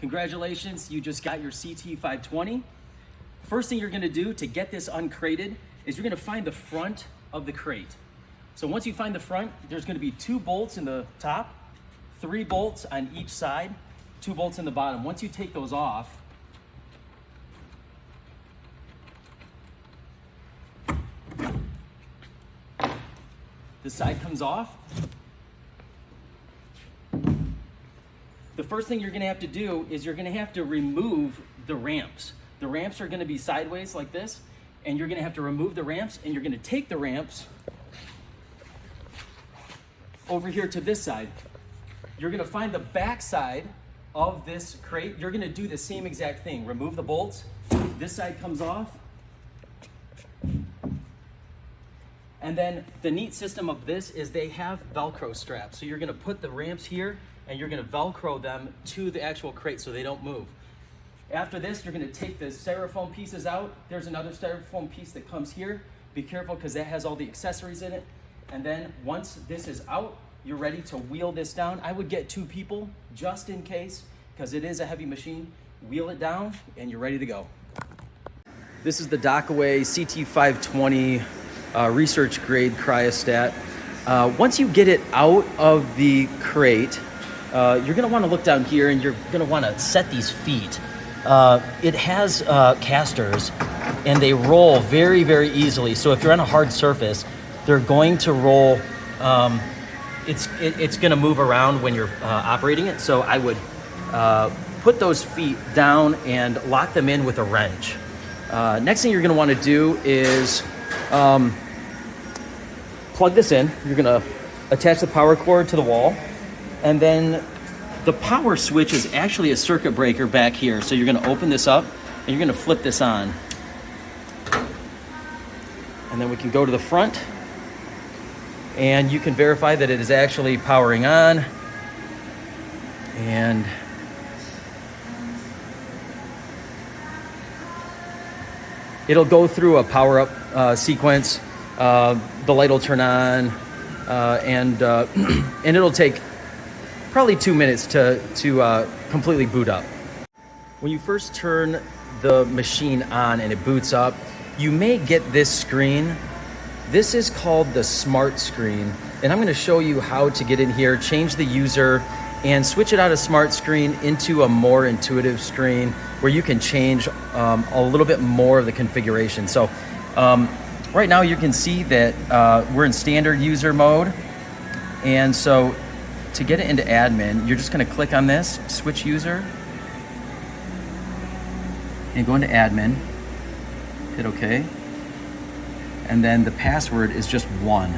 Congratulations, you just got your CT520. First thing you're gonna do to get this uncrated is you're gonna find the front of the crate. So once you find the front, there's gonna be 2 bolts in the top, 3 bolts on each side, 2 bolts in the bottom. Once you take those off, the side comes off. The first thing you're gonna have to do is you're gonna have to remove the ramps. The ramps are gonna be sideways like this, and you're gonna have to remove the ramps, and you're gonna take the ramps over here to this side. You're gonna find the back side of this crate. You're gonna do the same exact thing. Remove the bolts, this side comes off. And then the neat system of this is they have Velcro straps. So you're gonna put the ramps here and you're gonna Velcro them to the actual crate so they don't move. After this, you're gonna take the styrofoam pieces out. There's another styrofoam piece that comes here. Be careful because that has all the accessories in it. And then once this is out, you're ready to wheel this down. I would get 2 people just in case, because it is a heavy machine. Wheel it down and you're ready to go. This is the Dakewe CT520 research grade cryostat. Once you get it out of the crate, you're gonna wanna look down here and you're gonna wanna set these feet. It has casters and they roll very, very easily. So if you're on a hard surface, they're going to roll, it's gonna move around when you're operating it. So I would put those feet down and lock them in with a wrench. Next thing you're gonna wanna do is plug this in. You're gonna attach the power cord to the wall, and then the power switch is actually a circuit breaker back here. So you're gonna open this up and you're gonna flip this on. And then we can go to the front and you can verify that it is actually powering on. And it'll go through a power up sequence. The light will turn on, and it'll take probably 2 minutes to completely boot up. When you first turn the machine on and it boots up, you may get this screen. This is called the smart screen, and I'm going to show you how to get in here, change the user, and switch it out of smart screen into a more intuitive screen where you can change a little bit more of the configuration. So right now you can see that we're in standard user mode, and so to get it into admin, you're just going to click on this, switch user, and go into admin, hit OK, and then the password is just 1.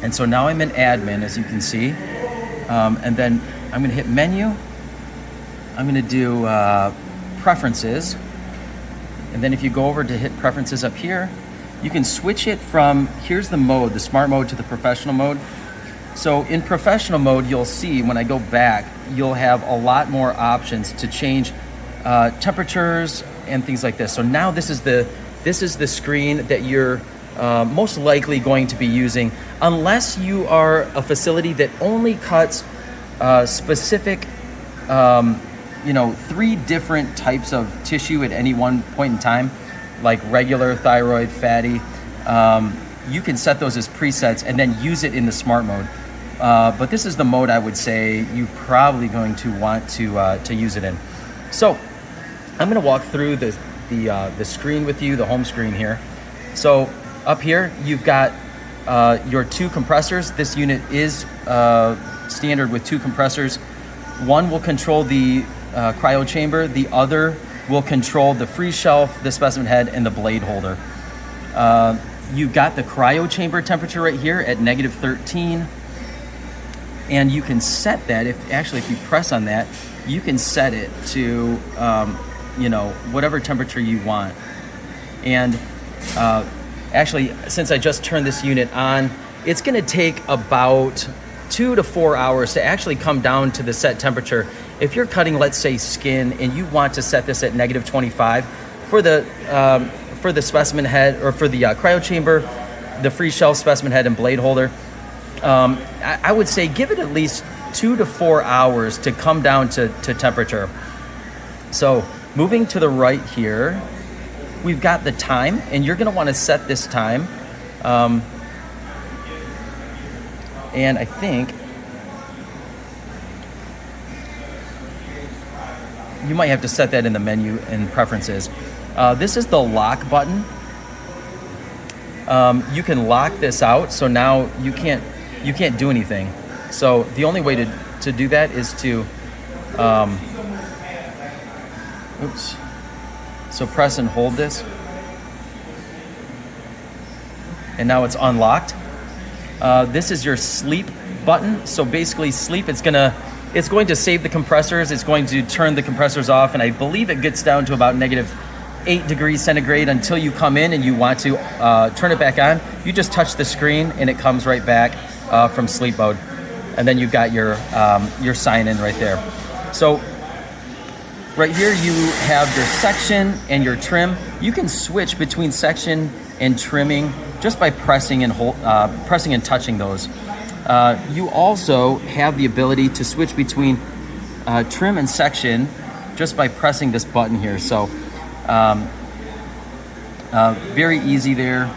And so now I'm in admin, as you can see, and then I'm going to hit menu. I'm going to do preferences, and then if you go over to hit preferences up here, you can switch it from, here's the mode, the smart mode, to the professional mode. So in professional mode, you'll see when I go back, you'll have a lot more options to change temperatures and things like this. So now this is the screen that you're most likely going to be using, unless you are a facility that only cuts specific 3 different types of tissue at any one point in time, like regular, thyroid, fatty. You can set those as presets and then use it in the smart mode. But this is the mode I would say you're probably going to want to use it in. So I'm gonna walk through the screen with you, the home screen here. So up here, you've got your 2 compressors. This unit is standard with 2 compressors. One will control the cryo chamber, the other will control the free shelf, the specimen head, and the blade holder. You've got the cryo chamber temperature right here at -13, and you can set that, if you press on that, you can set it to whatever temperature you want. And actually, since I just turned this unit on, it's gonna take about 2 to 4 hours to actually come down to the set temperature. If you're cutting, let's say, skin, and you want to set this at -25 for the specimen head, or for the cryo chamber, the free shelf, specimen head, and blade holder, I would say give it at least 2 to 4 hours to come down to temperature. So moving to the right here, we've got the time, and you're gonna wanna set this time. And I think you might have to set that in the menu and preferences. This is the lock button. You can lock this out, so now you can't do anything. So the only way to do that is to, so press and hold this, and now it's unlocked. This is your sleep button. So basically sleep, it's going to save the compressors. It's going to turn the compressors off, and I believe it gets down to about -8 degrees centigrade until you come in and you want to turn it back on. You just touch the screen and it comes right back from sleep mode. And then you've got your sign in right there. So right here you have your section and your trim. You can switch between section and trimming just by pressing and touching those. You also have the ability to switch between trim and section just by pressing this button here. So very easy there.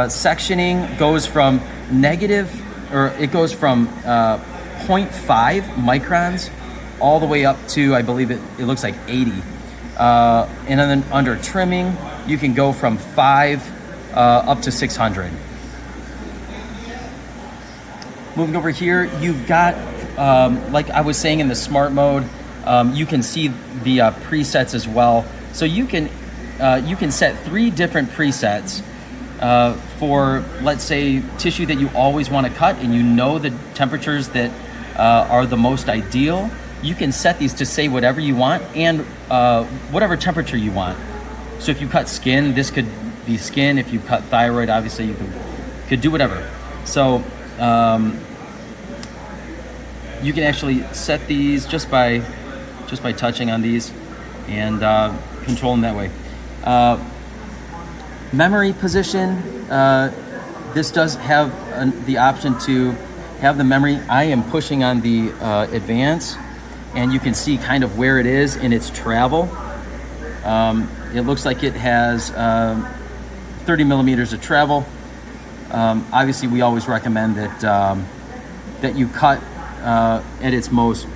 Sectioning goes from it goes from 0.5 microns all the way up to, I believe it looks like 80. And then under trimming, you can go from 5 up to 600. Moving over here, you've got, like I was saying in the smart mode, you can see the presets as well. So you can set 3 different presets for, let's say, tissue that you always want to cut, and you know the temperatures that are the most ideal. You can set these to say whatever you want and whatever temperature you want. So if you cut skin, this could be skin. If you cut thyroid, obviously you could do whatever. So you can actually set these just by touching on these and control them that way. Memory position, this does have the option to have the memory. I am pushing on the advance, and you can see kind of where it is in its travel. It looks like it has 30 millimeters of travel. Obviously, we always recommend that you cut at its most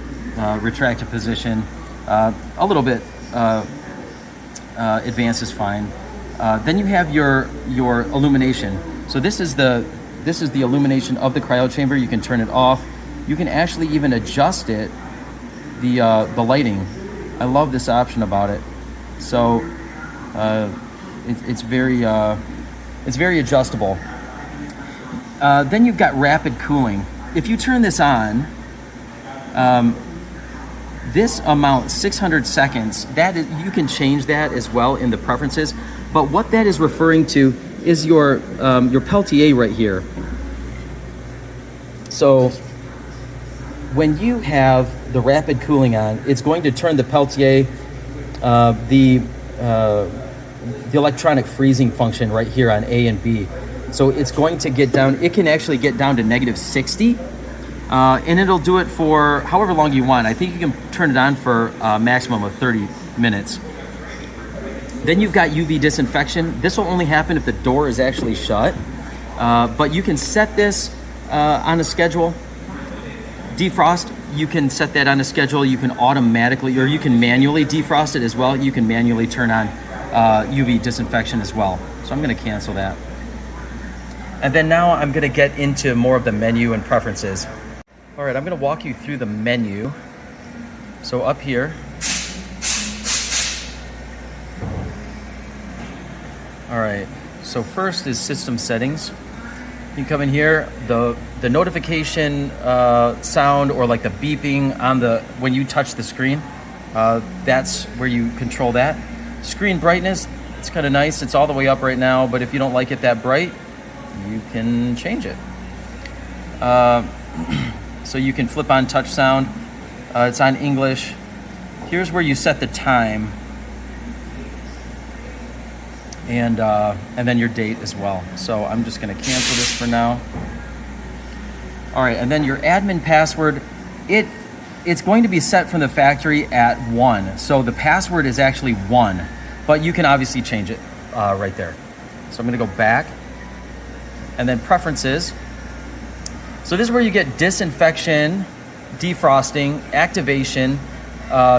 retracted position. A little bit advance is fine. Then you have your illumination. So this is the illumination of the cryo chamber. You can turn it off. You can actually even adjust it, the lighting. I love this option about it. So it's very adjustable. Then you've got rapid cooling. If you turn this on, this amount, 600 seconds, you can change that as well in the preferences. But what that is referring to is your Peltier right here. So when you have the rapid cooling on, it's going to turn the Peltier, the electronic freezing function right here on A and B. So it's going to get down, it can actually get down to -60. And it'll do it for however long you want. I think you can turn it on for a maximum of 30 minutes. Then you've got UV disinfection. This will only happen if the door is actually shut. But you can set this on a schedule. Defrost, you can set that on a schedule. You can automatically, or you can manually defrost it as well. You can manually turn on UV disinfection as well. So I'm gonna cancel that. And then now I'm gonna get into more of the menu and preferences. All right, I'm gonna walk you through the menu. So up here, all right, so first is system settings. You come in here, the notification sound, or like the beeping on when you touch the screen, that's where you control that. Screen brightness, it's kind of nice. It's all the way up right now, but if you don't like it that bright, you can change it. So you can flip on touch sound. It's on English. Here's where you set the time, and then your date as well. So I'm just gonna cancel this for now. All right, and then your admin password, it's going to be set from the factory at 1. So the password is actually 1, but you can obviously change it right there. So I'm gonna go back, and then preferences. So this is where you get disinfection, defrosting, activation,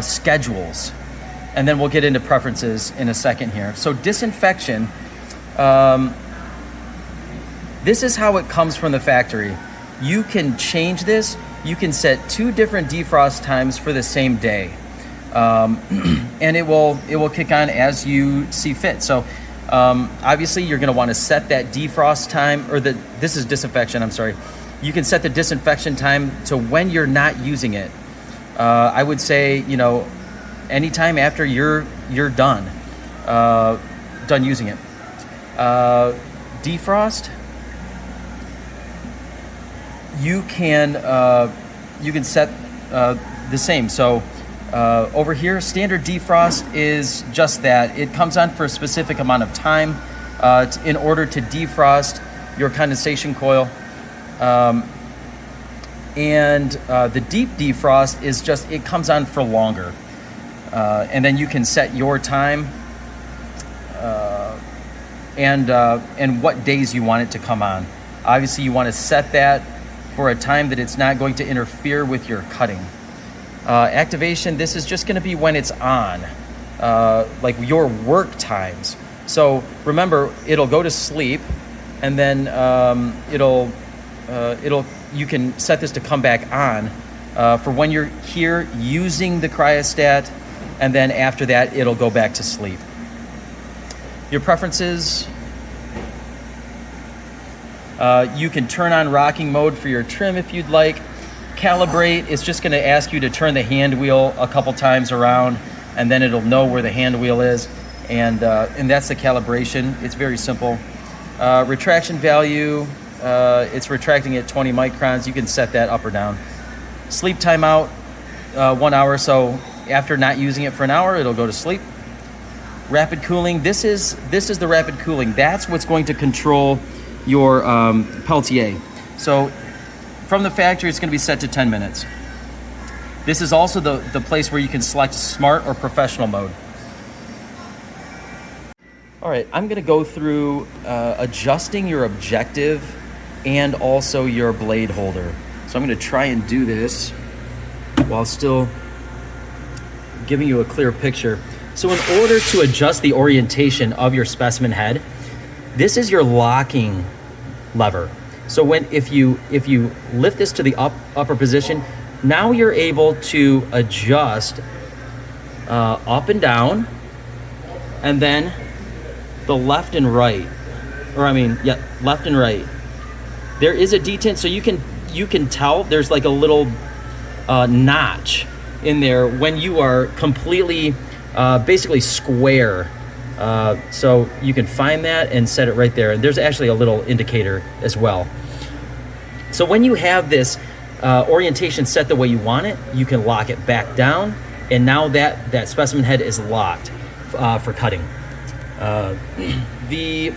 schedules. And then we'll get into preferences in a second here. So disinfection, this is how it comes from the factory. You can change this. You can set 2 different defrost times for the same day. And it will kick on as you see fit. So obviously you're gonna wanna set that defrost time, or this is disinfection, I'm sorry. You can set the disinfection time to when you're not using it. I would say, you know, anytime after you're done using it. Defrost, you can set the same. So over here, standard defrost is just that. It comes on for a specific amount of time in order to defrost your condensation coil. And the deep defrost is just, it comes on for longer. And then you can set your time and what days you want it to come on. Obviously you want to set that for a time that it's not going to interfere with your cutting. Activation, this is just going to be when it's on, like your work times. So remember, it'll go to sleep, and then you can set this to come back on for when you're here using the cryostat, and then after that it'll go back to sleep. Your preferences, you can turn on rocking mode for your trim if you'd like. Calibrate is just going to ask you to turn the hand wheel a couple times around, and then it'll know where the hand wheel is, and that's the calibration. It's very simple. Retraction value, it's retracting at 20 microns. You can set that up or down. Sleep timeout, 1 hour. So after not using it for an hour, it'll go to sleep. Rapid cooling, this is the rapid cooling. That's what's going to control your Peltier. So from the factory, it's going to be set to 10 minutes. This is also the place where you can select smart or professional mode. All right, I'm going to go through adjusting your objective and also your blade holder. So I'm going to try and do this while still giving you a clear picture. So in order to adjust the orientation of your specimen head, this is your locking lever. So if you lift this to the upper position, now you're able to adjust up and down, and then the left and right, left and right. There is a detent, so you can tell there's like a little notch in there when you are completely basically square. So you can find that and set it right there. And there's actually a little indicator as well. So when you have this orientation set the way you want it, you can lock it back down, and now that specimen head is locked for cutting. The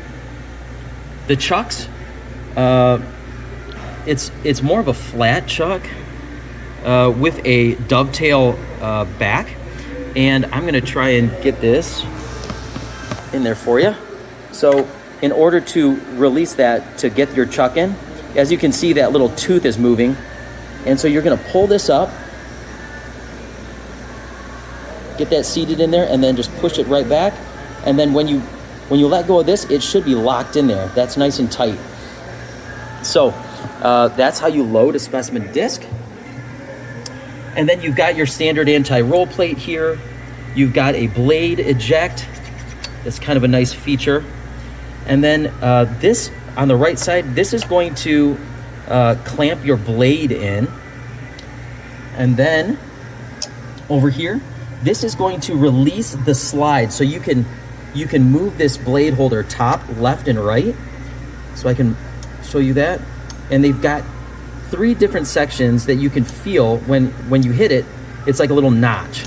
chucks, it's more of a flat chuck with a dovetail back, and I'm gonna try and get this in there for you. So in order to release that, to get your chuck in, as you can see, that little tooth is moving, and so you're gonna pull this up, get that seated in there, and then just push it right back. And then when you let go of this, it should be locked in there. That's nice and tight. So that's how you load a specimen disc. And then you've got your standard anti-roll plate here. You've got a blade eject. That's kind of a nice feature. And then this on the right side, this is going to clamp your blade in. And then over here, this is going to release the slide. So you can move this blade holder top, left, and right. So I can show you that. And they've got 3 different sections that you can feel when you hit it. It's like a little notch.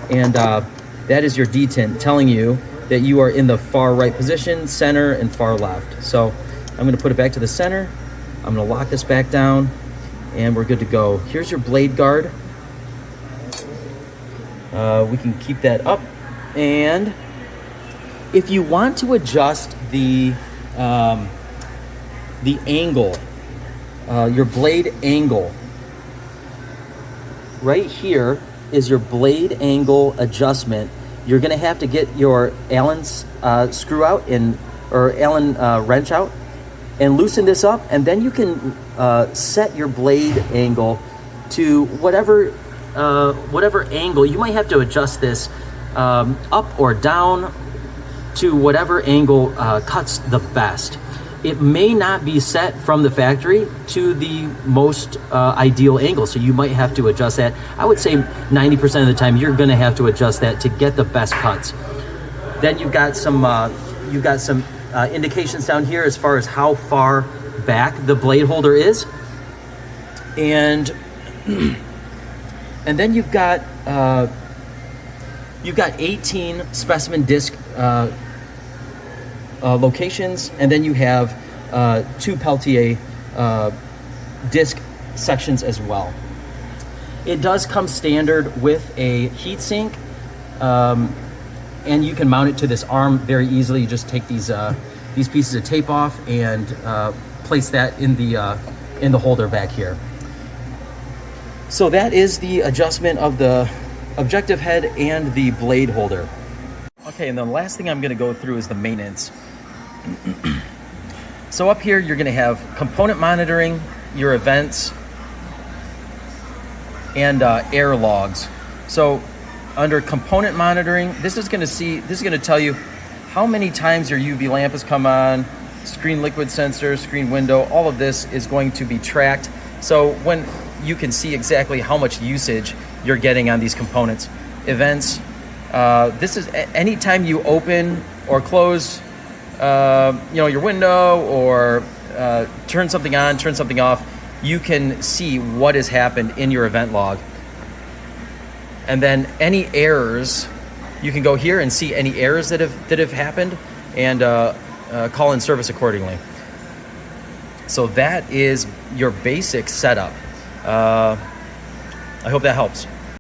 And that is your detent telling you that you are in the far right position, center, and far left. So I'm gonna put it back to the center. I'm gonna lock this back down and we're good to go. Here's your blade guard. We can keep that up, and if you want to adjust the angle, your blade angle, right here is your blade angle adjustment. You're gonna have to get your Allen screw out or Allen wrench out and loosen this up, and then you can set your blade angle to whatever angle. You might have to adjust this up or down to whatever angle cuts the best. It may not be set from the factory to the most ideal angle, so you might have to adjust that. I would say 90% of the time you're going to have to adjust that to get the best cuts. Then you've got some indications down here as far as how far back the blade holder is, and then you've got 18 specimen disc locations, and then you have 2 Peltier disc sections as well. It does come standard with a heat sink, and you can mount it to this arm very easily. You just take these pieces of tape off and place that in the holder back here. So that is the adjustment of the objective head and the blade holder. Okay, and the last thing I'm going to go through is the maintenance. So up here, you're going to have component monitoring, your events, and error logs. So under component monitoring, this is going to tell you how many times your UV lamp has come on, screen liquid sensor, screen window. All of this is going to be tracked. So when you can see exactly how much usage you're getting on these components. Events, this is anytime you open or close your window, or turn something on, turn something off, you can see what has happened in your event log. And then any errors, you can go here and see any errors that have happened and call in service accordingly. So that is your basic setup. I hope that helps.